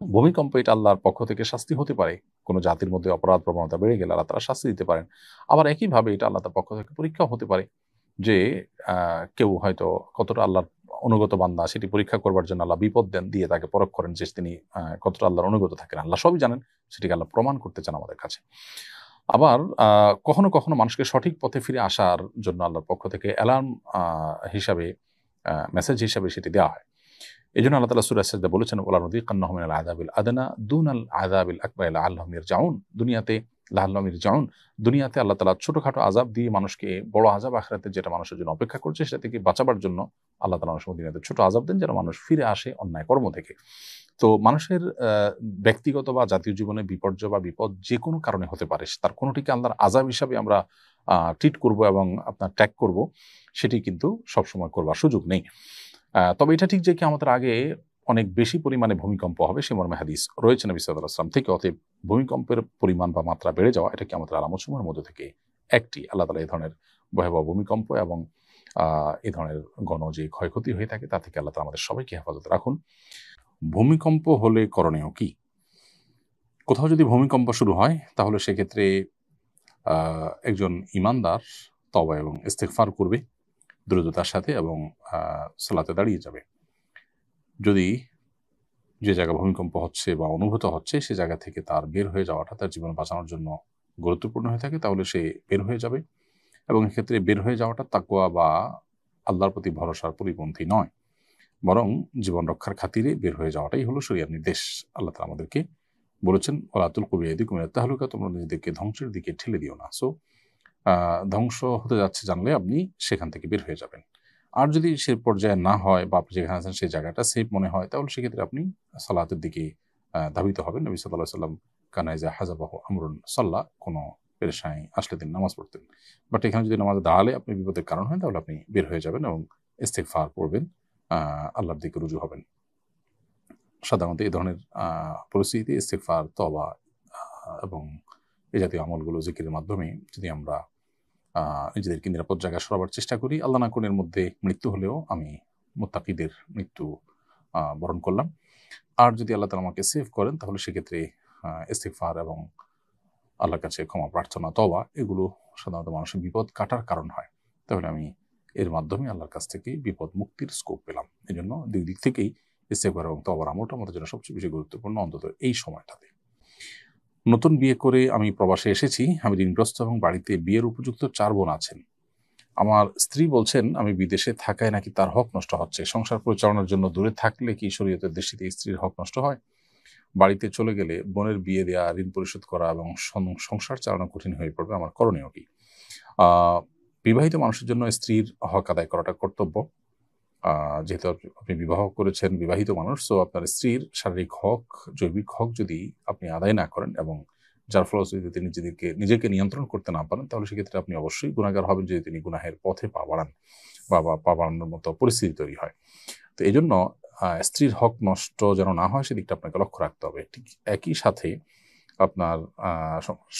ভূমিকম্প এটা আল্লাহর পক্ষ থেকে শাস্তি হতে পারে। কোনো জাতির মধ্যে অপরাধ প্রবণতা বেড়ে গেলে আল্লাহ তাআলা শাস্তি দিতে পারেন। আবার একইভাবে এটা আল্লাহ তাআলার পক্ষ থেকে পরীক্ষাও হতে পারে যে কেউ হয়তো কতটা আল্লাহর অনুগত বান্দা সেটি পরীক্ষা করবার জন্য আল্লাহ বিপদ দিয়ে তাকে পরখ করেন যে তিনি কতটা আল্লাহর অনুগত থাকেন। আল্লাহ সবই জানেন, সেটিকে আল্লাহ প্রমাণ করতে চান আমাদের কাছে। আবার কখনো, কখনো মানুষকে সঠিক পথে ফিরে আসার জন্য আল্লাহর পক্ষ থেকে অ্যালার্ম হিসাবে মেসেজ হিসাবে সেটি দেওয়া হয়। এজন্য আল্লাহ তাআলা সূরা সাজদা বলেছেন, ওয়ালানুযিকান্নাহুম মিনাল আযাবিল আদনা দুনাল আযাবিল আকবার লাআল্লাহুম ইয়ারজিউন। লাআল্লাহুম ইয়ারজিউন। দুনিয়াতে আল্লাহ তাআলা ছোটখাটো আযাব দিয়ে মানুষকে বড় আযাব আখিরাতে যেটা মানুষের জন্য অপেক্ষা করছে সেটা থেকে বাঁচাবার জন্য আল্লাহ তাআলা অনেক সময় দুনিয়াতে ছোট আযাব দেন যেন মানুষ ফিরে আসে অন্যায় কর্ম থেকে। তো মানুষের ব্যক্তিগত বা জাতীয় জীবনে বিপর্যয় বা বিপদ যেকোনো কারণে হতে পারে। তার কোনটিকে আল্লাহর আযাব হিসাবে আমরা ট্রিট করব এবং আপনার ট্যাগ করব, সেটি কিন্তু সবসময় করবার সুযোগ নেই। তবে এটা ঠিক যে কিয়ামতের আগে অনেক বেশি পরিমাণে ভূমিকম্প হবে সে মর্মে হাদিস রয়েছে নবী সাল্লাল্লাহু আলাইহি ওয়াসাল্লাম থেকে। অতএব ভূমিকম্পের পরিমাণ বা মাত্রা বেড়ে যাওয়া এটা কিয়ামতের আলামতসমূহের মধ্য থেকে একটি। আল্লাহ তাআলা এই ধরনের ভয়াবহ ভূমিকম্প এবং এই ধরনের যে ক্ষয়ক্ষতি হয়ে থাকে তা থেকে আল্লাহ তাআলা আমাদের সবাইকে হেফাজতে রাখুন। ভূমিকম্প হলে করণীয় কি? কোথাও যদি ভূমিকম্প শুরু হয় তাহলে সেক্ষেত্রে একজন ঈমানদার তওবা এবং ইস্তিগফার করবে দ্রুততার সাথে এবং সালাতে দাঁড়িয়ে যাবে। যদি যে জায়গায় ভূমিকম্প হচ্ছে বা অনুভূত হচ্ছে সে জায়গা থেকে তার বের হয়ে যাওয়াটা তার জীবন বাঁচানোর জন্য গুরুত্বপূর্ণ হয়ে থাকে তাহলে সে বের হয়ে যাবে, এবং এক্ষেত্রে বের হয়ে যাওয়াটা তাকওয়া বা আল্লাহর প্রতি ভরসার পরিপন্থী নয়, বরং জীবন রক্ষার খাতিরে বের হয়ে যাওয়াটাই হলো শরিয়ার নির্দেশ। আল্লাহ তাআলা আমাদেরকে বলেছেন, ওয়ালা তুলকু বিয়াইদিকুম ইলা তাহলুকা, তোমরা নিজেদেরকে ধ্বংসের দিকে ঠেলে দিও না। সো ধ্বংস হতে যাচ্ছে জানলে আপনি সেখান থেকে বের হয়ে যাবেন। আর যদি সে পর্যায়ে না হয় বা আপনি যেখানে আছেন সেই জায়গাটা সেফ মনে হয় তাহলে সেক্ষেত্রে আপনি সালাতের দিকে ধাবিত হবেন। নবী সাল্লাল্লাহু আলাইহি ওয়াসাল্লাম কানা ইযা হাযাবাহু আমরুন সাল্লা, কোনো পেরেশানি আসলে তিনি নামাজ পড়তেন। বাট এখানে যদি নামাজে দাঁড়ালে আপনি বিপদের কারণ হয় তাহলে আপনি বের হয়ে যাবেন এবং ইস্তিগফার পড়বেন, আল্লাহর দিকে রুজু হবেন। সাধারণত এই ধরনের পরিস্থিতিতে ইস্তিগফার, তওবা এবং এই জাতীয় আমলগুলো জিকিরের মাধ্যমে যদি আমরা নিজেদেরকে নিরাপদ জায়গায় সরাবার চেষ্টা করি, আল্লাহ না করুন এর মধ্যে মৃত্যু হলেও আমি মুত্তাকিদের মৃত্যু বরণ করলাম। আর যদি আল্লাহ তাআলা আমাকে সেভ করেন তাহলে সেক্ষেত্রে ইস্তিগফার এবং আল্লাহর কাছে ক্ষমা প্রার্থনা, তওবা এগুলো সাধারণত মানুষের বিপদ কাটার কারণ হয়। তাহলে আমি এর মাধ্যমে আল্লাহর কাছ থেকে বিপদ মুক্তির স্কোপ পেলাম। এজন্য দুই দিক থেকেই ইস্তিগফার এবং তওবার আমলটা আমাদের জন্য সবচেয়ে বেশি গুরুত্বপূর্ণ, অন্তত এই সময়টাতে। নতুন বিয়ে করে আমি প্রবাসে এসেছি। আমি ঋণগ্রস্ত এবং বাড়িতে বিয়ের উপযুক্ত 4 বোন আছেন। আমার স্ত্রী বলছেন আমি বিদেশে থাকায় নাকি তার হক নষ্ট হচ্ছে। সংসার পরিচালনার জন্য দূরে থাকলে কি শরীয়তের দৃষ্টিতে স্ত্রীর হক নষ্ট হয়? বাড়িতে চলে গেলে বোনের বিয়ে দেয়া, ঋণ পরিশোধ করা এবং সংসার চালানো কঠিন হয়ে পড়বে। আমার করণীয় কি? আ বিবাহিত মানুষের জন্য স্ত্রীর হক আদায় করাটা কর্তব্য। যেহেতু আপনি বিবাহ করেছেন, বিবাহিত মানুষ, সো আপনার স্ত্রীর শারীরিক হক, জৈবিক হক যদি আপনি আদায় না করেন এবং যার ফলশ্রুতিতে নিজেকে নিয়ন্ত্রণ করতে না পারেন তাহলে সেক্ষেত্রে আপনি অবশ্যই গুনাহগার হবেন যদি তিনি গুনাহের পথে পা বাড়ান বা পা বাড়ানোর মতো পরিস্থিতি তৈরি হয়। তো এজন্য স্ত্রীর হক নষ্ট যেন না হয় সেদিকটা আপনাকে লক্ষ্য রাখতে হবে। ঠিক একই সাথে আপনার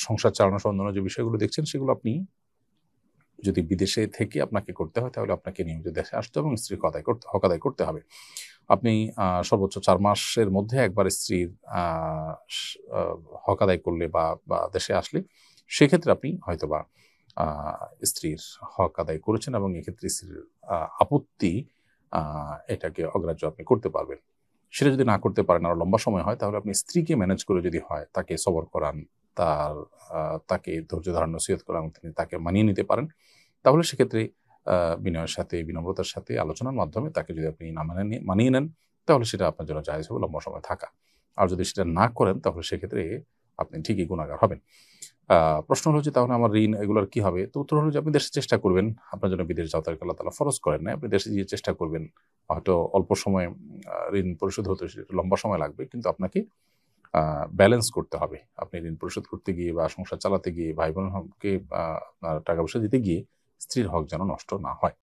সংসার চালানো সম্বন্ধীয় যে বিষয়গুলো দেখছেন সেগুলো আপনি যদি বিদেশে থেকে আপনাকে করতে হয় তাহলে আপনাকে নিয়মিত দেশে আসতে হবে এবং স্ত্রীর হক আদায় করতে হবে। আপনি সর্বোচ্চ 4 মাসের মধ্যে একবার স্ত্রীর আ আ হক আদায় করলে বা দেশে আসলে সেক্ষেত্রে আপনি হয়তোবা আ স্ত্রীর হক আদায় করেছেন এবং এক্ষেত্রে স্ত্রীর আপত্তি আ এটাকে অগ্রাহ্য আপনি করতে পারবেন। সেটা যদি না করতে পারেন, আরো লম্বা সময় হয়, তাহলে আপনি স্ত্রীকে ম্যানেজ করে যদি হয়, তাকে সবর করান, তার তাকে ধৈর্য ধারার নসিহত করান, তিনি তাকে মানিয়ে নিতে পারেন, তাহলে সেক্ষেত্রে বিনয়ের সাথে, বিনম্রতার সাথে আলোচনার মাধ্যমে তাকে যদি আপনি না মানিয়ে নেন, তাহলে সেটা আপনার জন্য জায়েজ হবে লম্বা সময় থাকা। আর যদি সেটা না করেন, তাহলে সেক্ষেত্রে আপনি ঠিকই গুনাহগার হবেন। প্রশ্ন হলো যে তাহলে আমার ঋণ এগুলোর কি হবে? তো উত্তর হলো যে আপনি দেশে চেষ্টা করবেন। আপনার জন্য বিদেশ যাওয়াটা আল্লাহ তাআলা ফরজ করেন নাই। আপনি দেশে গিয়ে চেষ্টা করবেন। হয়তো অল্প সময়ে ঋণ পরিশোধ হতে সেটা লম্বা সময় লাগবে। কিন্তু আপনাকে আ ব্যালেন্স করতে হবে। আপনি ঋণ পরিশোধ করতে গিয়ে বা সংসার চালাতে গিয়ে, ভাই-বোনকে আপনার টাকা-পয়সা দিতে গিয়ে স্ত্রীর হক যেন নষ্ট না হয়।